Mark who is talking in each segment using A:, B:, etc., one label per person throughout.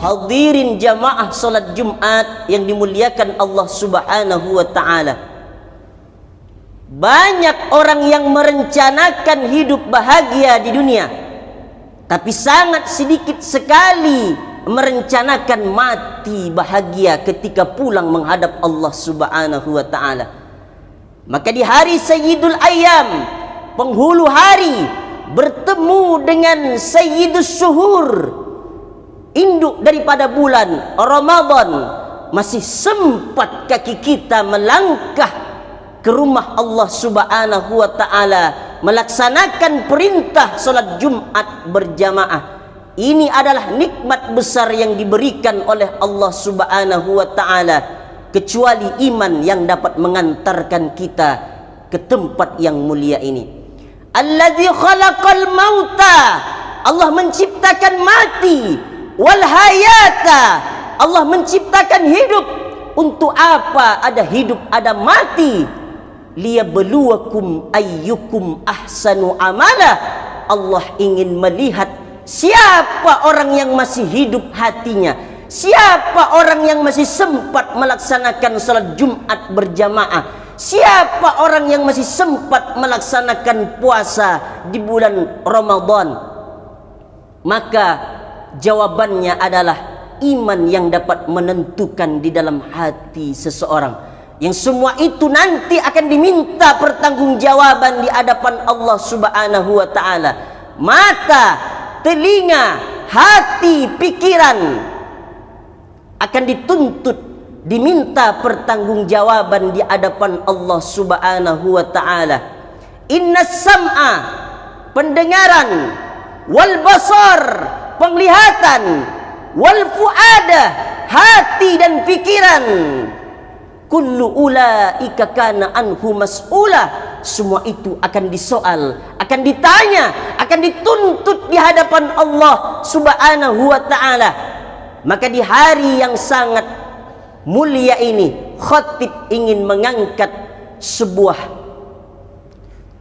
A: Hadirin jamaah salat Jumat yang dimuliakan Allah Subhanahu wa ta'ala. Banyak orang yang merencanakan hidup bahagia di dunia, tapi sangat sedikit sekali merencanakan mati bahagia ketika pulang menghadap Allah Subhanahu wa ta'ala. Maka di hari Sayyidul Ayyam, penghulu hari, bertemu dengan Sayyidus Syuhur, induk daripada bulan Ramadan, masih sempat kaki kita melangkah ke rumah Allah Subhanahu wa ta'ala melaksanakan perintah salat Jumat berjamaah. Ini adalah nikmat besar yang diberikan oleh Allah Subhanahu wa ta'ala, kecuali iman yang dapat mengantarkan kita ke tempat yang mulia ini. Alladzi khalaqal mauta, Allah menciptakan mati, wal hayata, Allah menciptakan hidup. Untuk apa ada hidup, ada mati? Liyabluwakum ayyukum ahsanu amala. Allah ingin melihat siapa orang yang masih hidup hatinya, siapa orang yang masih sempat melaksanakan salat Jumat berjamaah, siapa orang yang masih sempat melaksanakan puasa di bulan Ramadan. Maka jawabannya adalah iman yang dapat menentukan di dalam hati seseorang, yang semua itu nanti akan diminta pertanggungjawaban di hadapan Allah Subhanahu wa ta'ala. Mata, telinga, hati, pikiran akan dituntut, diminta pertanggungjawaban di hadapan Allah Subhanahu wa ta'ala. Innas sam'a, pendengaran, wal basar, penglihatan, wal fuada, hati dan pikiran, kullu ulaika kana anhu mas'ula, semua itu akan disoal, akan ditanya, akan dituntut di hadapan Allah Subhanahu wa ta'ala. Maka di hari yang sangat mulia ini, khatib ingin mengangkat sebuah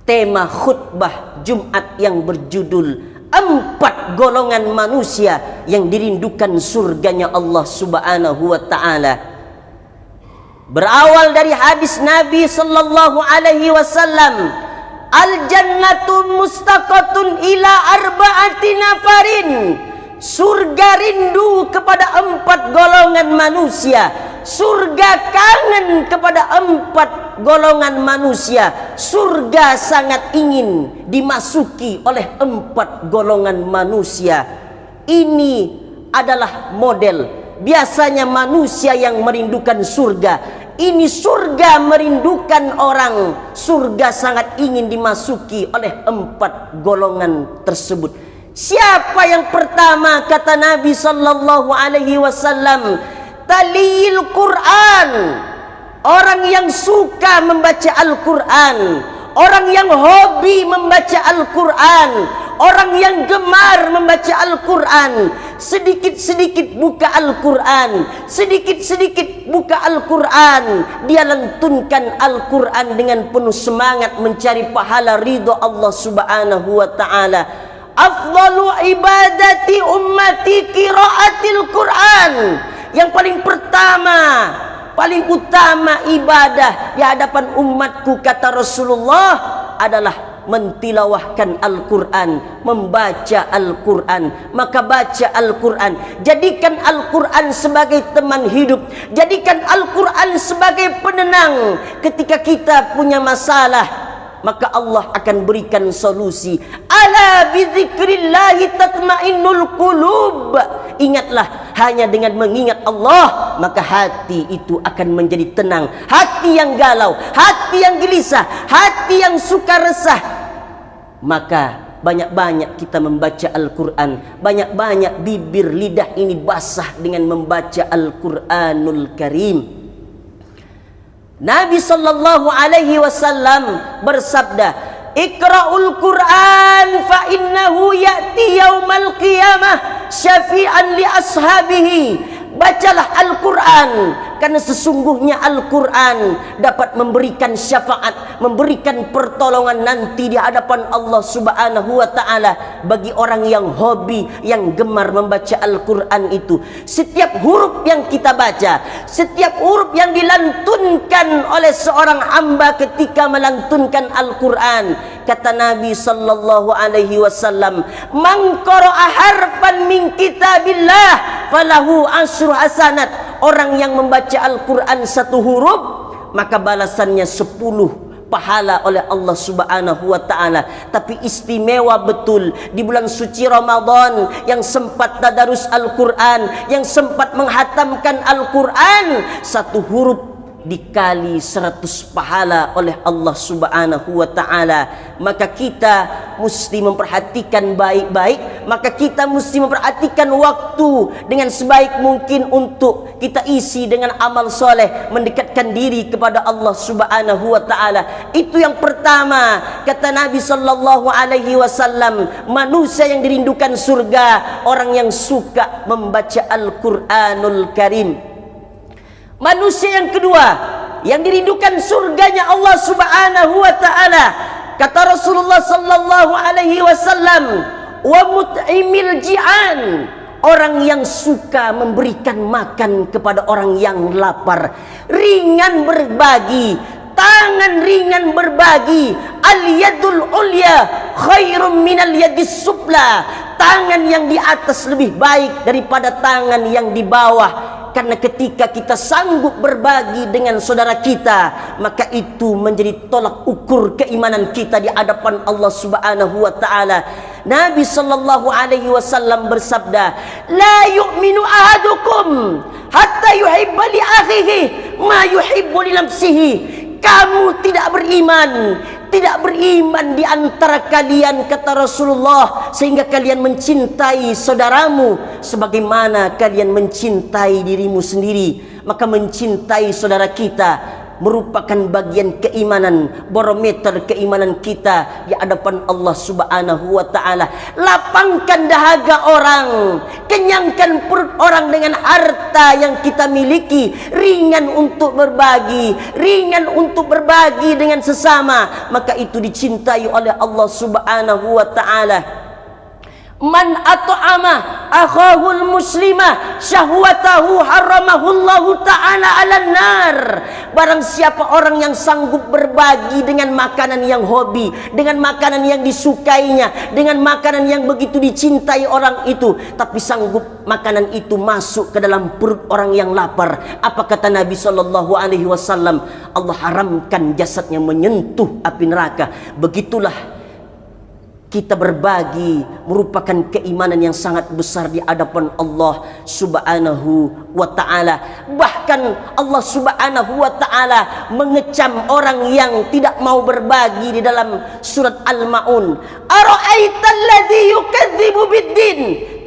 A: tema khutbah Jumat yang berjudul 4 golongan manusia yang dirindukan surganya Allah Subhanahu wa ta'ala. Berawal dari hadis Nabi sallallahu alaihi wasallam, al-jannatu mustaqatun ila arba'ati nafarin, surga rindu kepada 4 golongan manusia, surga kangen kepada 4 golongan manusia, surga sangat ingin dimasuki oleh 4 golongan manusia. Ini adalah model biasanya manusia yang merindukan surga. Ini surga merindukan orang, surga sangat ingin dimasuki oleh 4 golongan tersebut. Siapa yang pertama? Kata Nabi sallallahu alaihi wasallam, talil Quran, orang yang suka membaca Al-Quran, orang yang hobi membaca Al-Quran, orang yang gemar membaca Al-Quran. Sedikit-sedikit buka Al-Quran, sedikit-sedikit buka Al-Quran, dia lentunkan Al-Quran dengan penuh semangat mencari pahala ridho Allah Subhanahu wa ta'ala. Afdalu ibadati ummati qiraatil Quran, yang paling pertama, paling utama ibadah di hadapan umatku, kata Rasulullah, adalah mentilawahkan Al-Quran, membaca Al-Quran. Maka baca Al-Quran, jadikan Al-Quran sebagai teman hidup, jadikan Al-Quran sebagai penenang. Ketika kita punya masalah, maka Allah akan berikan solusi. Ala bizikrillahi tatmainnul qulub. Ingatlah, hanya dengan mengingat Allah, maka hati itu akan menjadi tenang. Hati yang galau, hati yang gelisah, hati yang suka resah, maka banyak-banyak kita membaca Al-Quran, banyak-banyak bibir lidah ini basah dengan membaca Al-Quranul Karim. Nabi sallallahu alaihi wasallam bersabda, Iqra'ul Quran fa innahu ya'ti yaumal qiyamah syafi'an li ashabihi. Bacalah Al-Quran, karena sesungguhnya Al-Quran dapat memberikan syafaat, memberikan pertolongan nanti di hadapan Allah Subhanahu wa ta'ala bagi orang yang hobi, yang gemar membaca Al-Quran itu. Setiap huruf yang kita baca, setiap huruf yang dilantunkan oleh seorang hamba ketika melantunkan Al-Quran, kata Nabi sallallahu alaihi wasallam, "Man qara'a harfan min kitabillah falahu asyru hasanat." Orang yang membaca Al-Quran satu huruf, maka balasannya 10 pahala oleh Allah Subhanahu wa ta'ala. Tapi istimewa betul di bulan suci Ramadan, yang sempat tadarus Al-Quran, yang sempat menghatamkan Al-Quran, satu huruf dikali 100 pahala oleh Allah Subhanahu wa ta'ala. Maka kita mesti memperhatikan baik-baik, maka kita mesti memperhatikan waktu dengan sebaik mungkin untuk kita isi dengan amal soleh, mendekatkan diri kepada Allah Subhanahu wa ta'ala. Itu yang pertama. Kata Nabi sallallahu alaihi wasallam, manusia yang dirindukan surga, orang yang suka membaca Al-Quranul Karim. Manusia yang kedua yang dirindukan surganya Allah Subhanahu wa ta'ala, kata Rasulullah sallallahu alaihi wasallam, wa mut'imil ji'an, orang yang suka memberikan makan kepada orang yang lapar, ringan berbagi, tangan ringan berbagi. Al yadul ulya khairum minal yadis sufla, tangan yang di atas lebih baik daripada tangan yang di bawah. Karena ketika kita sanggup berbagi dengan saudara kita, maka itu menjadi tolak ukur keimanan kita di hadapan Allah Subhanahu wa ta'ala. Nabi sallallahu alaihi wasallam bersabda, "La yu'minu ahadukum hatta yuhibba li akhihi ma yuhibbu li nafsihi." Kamu tidak beriman di antara kalian, kata Rasulullah, sehingga kalian mencintai saudaramu sebagaimana kalian mencintai dirimu sendiri. Maka mencintai saudara kita merupakan bagian keimanan, barometer keimanan kita di hadapan Allah Subhanahu wa ta'ala. Lapangkan dahaga orang, kenyangkan perut orang dengan harta yang kita miliki, ringan untuk berbagi, ringan untuk berbagi dengan sesama, maka itu dicintai oleh Allah Subhanahu wa ta'ala. Man at'ama akhahul muslima syahwatahu haramahullahu ta'ala 'alan nar. Barang siapa orang yang sanggup berbagi dengan makanan yang hobi, dengan makanan yang disukainya, dengan makanan yang begitu dicintai orang itu, tapi sanggup makanan itu masuk ke dalam perut orang yang lapar, apa kata Nabi sallallahu alaihi wasallam? Allah haramkan jasadnya menyentuh api neraka. Begitulah kita berbagi merupakan keimanan yang sangat besar di hadapan Allah Subhanahu wa ta'ala. Bahkan Allah Subhanahu wa ta'ala mengecam orang yang tidak mau berbagi di dalam surat Al-Maun. Ara'aital ladzi yukadzibu biddin.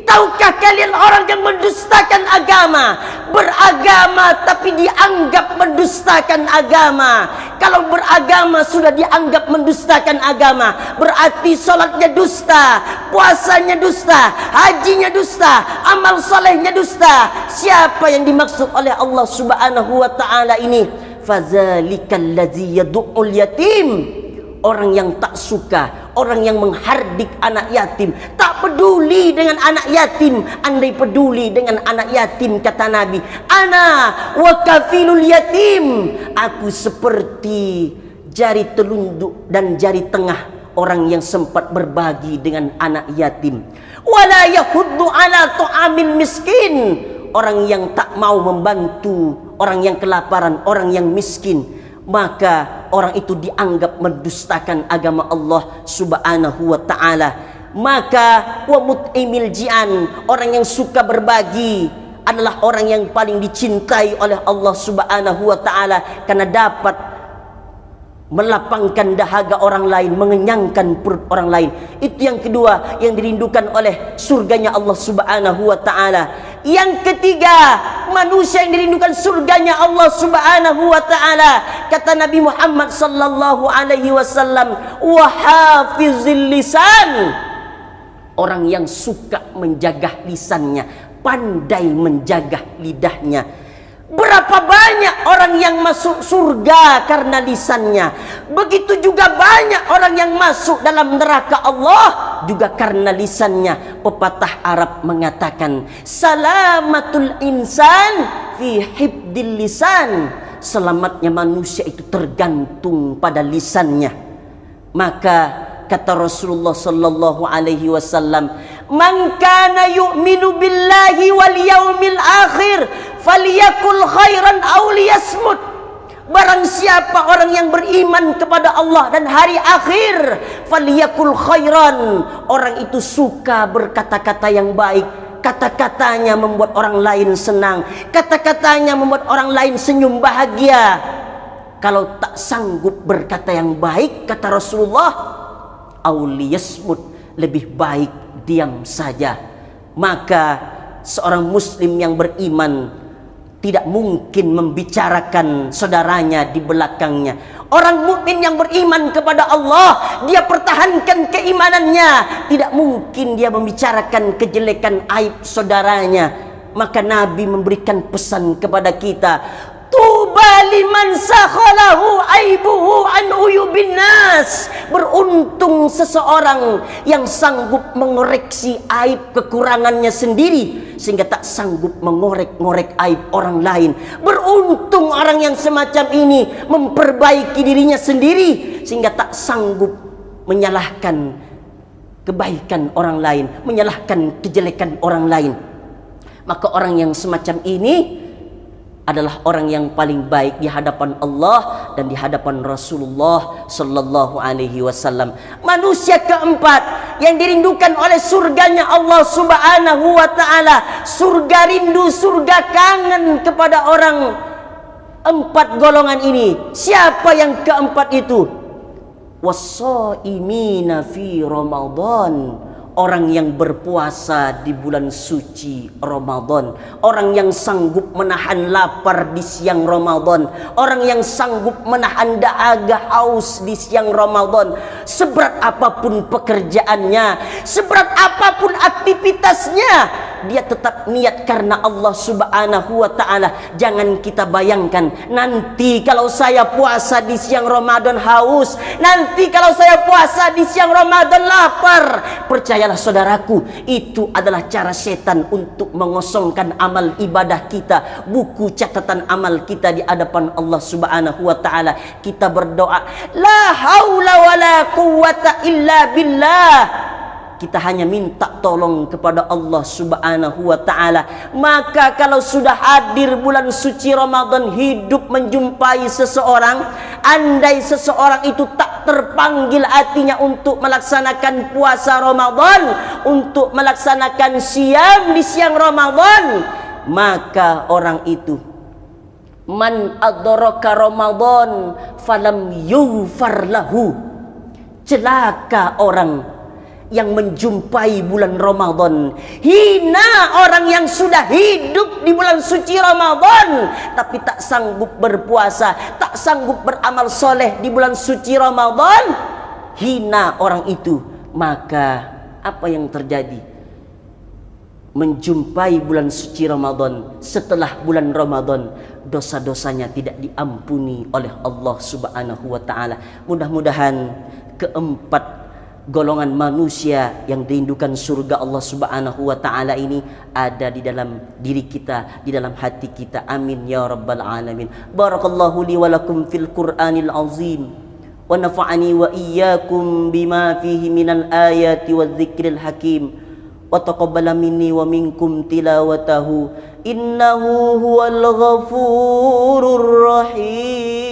A: Tahukah kalian orang yang mendustakan agama, beragama tapi dianggap mendustakan agama? Kalau beragama sudah dianggap mendustakan agama, berarti salatnya dusta, puasanya dusta, hajinya dusta, amal solehnya dusta. Siapa yang dimaksud oleh Allah Subhanahu wa ta'ala ini? Fazalikal ladzi yad'ul yatim. Orang yang tak suka, orang yang menghardik anak yatim, tak peduli dengan anak yatim. Andai peduli dengan anak yatim, kata Nabi, ana wa kafilul yatim, aku seperti jari telunjuk dan jari tengah orang yang sempat berbagi dengan anak yatim. Wala yahuddu ala tu'amil miskin, orang yang tak mau membantu orang yang kelaparan, orang yang miskin, maka orang itu dianggap mendustakan agama Allah Subhanahu wa ta'ala. Maka wa mut'imil ji'an, orang yang suka berbagi adalah orang yang paling dicintai oleh Allah Subhanahu wa ta'ala, karena dapat melapangkan dahaga orang lain, mengenyangkan perut orang lain. Itu yang kedua yang dirindukan oleh surganya Allah Subhanahu wa ta'ala. Yang ketiga, manusia yang dirindukan surganya Allah Subhanahu wa ta'ala, kata Nabi Muhammad sallallahu alaihi wasallam, wa hafizil lisan, orang yang suka menjaga lisannya, pandai menjaga lidahnya. Berapa banyak orang yang masuk surga karena lisannya. Begitu juga banyak orang yang masuk dalam neraka Allah juga karena lisannya. Pepatah Arab mengatakan, salamatul insan fi hibdil lisan. Selamatnya manusia itu tergantung pada lisannya. Maka kata Rasulullah sallallahu alaihi wasallam, "Man kana yu'minu billahi wal yaumil akhir falyakul khairan aw liyasmut." Barang siapa orang yang beriman kepada Allah dan hari akhir, falyakul khairan, orang itu suka berkata-kata yang baik. Kata-katanya membuat orang lain senang, kata-katanya membuat orang lain senyum bahagia. Kalau tak sanggup berkata yang baik, kata Rasulullah, auliyasmut, lebih baik diam saja. Maka seorang muslim yang beriman tidak mungkin membicarakan saudaranya di belakangnya. Orang mukmin yang beriman kepada Allah, dia pertahankan keimanannya, tidak mungkin dia membicarakan kejelekan aib saudaranya. Maka Nabi memberikan pesan kepada kita, tuba liman sakhalahu aibuhu an uyubin nas. Beruntung seseorang yang sanggup mengoreksi aib kekurangannya sendiri sehingga tak sanggup mengorek-ngorek aib orang lain. Beruntung orang yang semacam ini memperbaiki dirinya sendiri sehingga tak sanggup menyalahkan kebaikan orang lain, menyalahkan kejelekan orang lain. Maka orang yang semacam ini adalah orang yang paling baik di hadapan Allah dan di hadapan Rasulullah sallallahu alaihi wasallam. Manusia keempat yang dirindukan oleh surganya Allah Subhanahu wa taala. Surga rindu, surga kangen kepada orang empat golongan ini. Siapa yang keempat itu? Was-shaimina fi Ramadan. Orang yang berpuasa di bulan suci Ramadan, orang yang sanggup menahan lapar di siang Ramadan, orang yang sanggup menahan dahaga haus di siang Ramadan. Seberat apapun pekerjaannya, seberat apapun aktivitasnya, dia tetap niat karena Allah Subhanahu wa taala. Jangan kita bayangkan, nanti kalau saya puasa di siang Ramadan haus, nanti kalau saya puasa di siang Ramadan lapar. Percayalah saudaraku, itu adalah cara setan untuk mengosongkan amal ibadah kita, buku catatan amal kita di hadapan Allah Subhanahu wa taala. Kita berdoa, la haula wala quwwata illa billah. Kita hanya minta tolong kepada Allah Subhanahu wa taala. Maka kalau sudah hadir bulan suci Ramadan, hidup menjumpai seseorang, andai seseorang itu tak terpanggil hatinya untuk melaksanakan puasa Ramadan, untuk melaksanakan siam di siang Ramadan, maka orang itu, man adraka Ramadan falam yughfar lahu, celaka orang yang menjumpai bulan Ramadan. Hina orang yang sudah hidup di bulan suci Ramadan tapi tak sanggup berpuasa, tak sanggup beramal soleh di bulan suci Ramadan. Hina orang itu. Maka apa yang terjadi? Menjumpai bulan suci Ramadan, setelah bulan Ramadan dosa-dosanya tidak diampuni oleh Allah Subhanahu wa taala. Mudah-mudahan keempat golongan manusia yang dirindukan surga Allah Subhanahu wa taala ini ada di dalam diri kita, di dalam hati kita. Amin ya rabbal alamin. Barakallahu li wa lakum fil Qur'anil azim wa nafa'ani wa iyyakum bima fihi minal ayati wadh-dhikril hakim wa taqabbala minni wa minkum tilawatahu innahu huwal ghafurur rahim.